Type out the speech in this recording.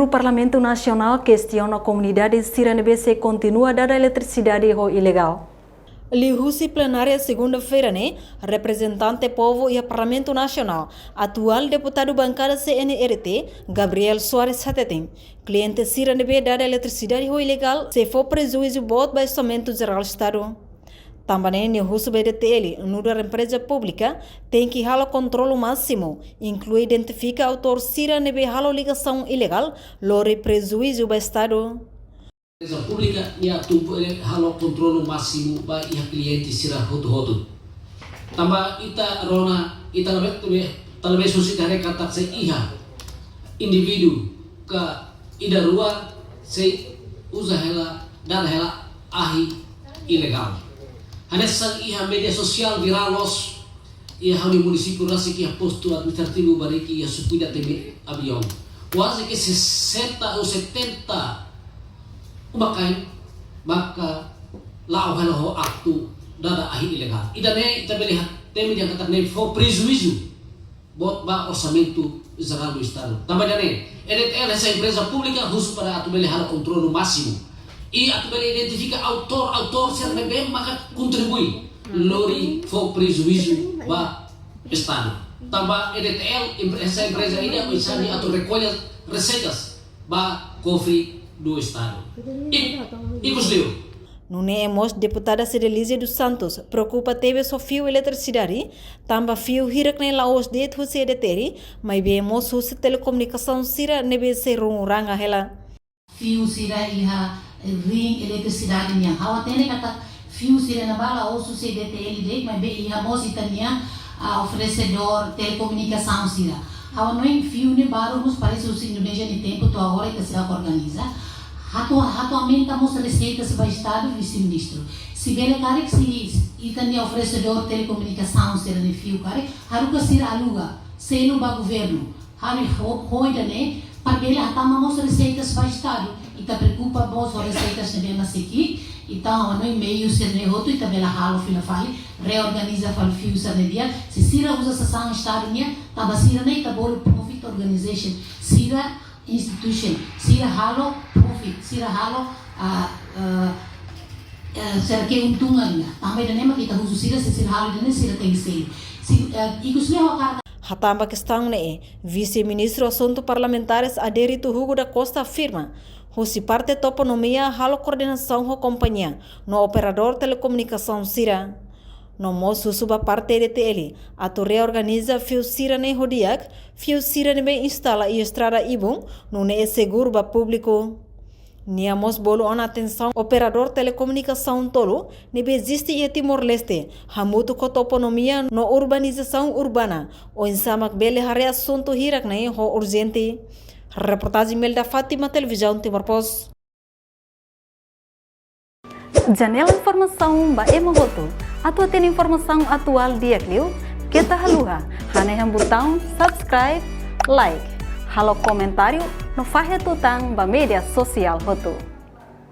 Membro Parlamento Nacional questiona a comunidade Siranebese continua a dar eletricidade ilegal. Lihusi plenária segunda-feira, representante povo e Parlamento Nacional, atual deputado bancada CNRT, Gabriel Soares Hatetem, cliente Siranebe dar eletricidade ilegal se for prejuízo bot para orçamento geral do Estado. Também o russo BDTL, nuda empresa pública, tem que halo controle máximo, inclui identificar autor Siranebe halo ligação ilegal, lore prejuízo para o Estado. Empresa pública ia tumpu halo controle máximo ba ia cliente sira hotu. Tamba ita rona ita talbe susi dari kata se iha individu ka ida rua se usahela dan hela ahi ilegal. Hanya sang iha media sosial viralos ia hau di município rasi que posto administrativo bariki ia supida tebe avião. Quase que 60 ou 70 maka lau halo aktu dada ahi ilegal. Idane ita melihat temi yang kata nem for prejuízo bot ba orçamento geral do Estado. Também dane essa empresa pública khusus para atu beli halo controle máximo. E atu beli identifica autor serve maka contribui lori for prejuízo ba Estado. Tambah EDTL essa empresa ini misalnya atau recolhe receitas ba cofre do Estado. E Nunemos deputada Cidelísia dos Santos preocupa teve só fio eletricidade, também fio hirak nem laos de tu se deteri, mas vemos o telecomunicação sira nebe se ranga hela. Fio sira iha ring eletricidade nia. Hawa tene kata fio sira na bala osu se deteri dek, mas be iha mos itania oferecedor telecomunicação sira. Hawa noin fio ne baru nos parece o Indonesia ni tempo tu agora que se organiza. Atualmente estamos receitas para o Estado, vice-ministro. Se bem que se tem oferecedor de telecomunicação, se não fio, haruka sira aluga, se não vai governo, hoida para ele estamos receitas para o Estado. E tá preocupa bons receitas também mas aqui. Então, no meio se rehoto e também halo fila fali, reorganiza fal fio sa dia. Se sira usa sa Estado nia, taba sira nei tabol profit organization, sira institution, sira halo profit, sira halo sira keuntungan. Também da nema kita khusus sira halo dan sira tem sale. Ikusnya hokar Hatamba questão vice-ministro assunto parlamentares Aderito Hugo da Costa afirma se parte toponomia halo coordenação ho companhia no operador telecomunicação Sira. No moço suba parte DTL, ato reorganiza fio Sira ne hodiak, fio Sira ne instala e estrada ibum, no ne seguro ba público. Niamos bolo on atenção operador telecomunicação tolo, nebe existe e Timor-Leste, hamutu ko toponomia no urbanização urbana, o insamak bele hare assunto hirak ne ho urgente. Reportagem Melda Fátima, Televisão Timor-Post. Janela informação ba emogoto. Atua tem informação atual dia kliu. Kita haluha. Haneham botão subscribe, like. Halo comentário no fahe tutang ba media sosial hotu.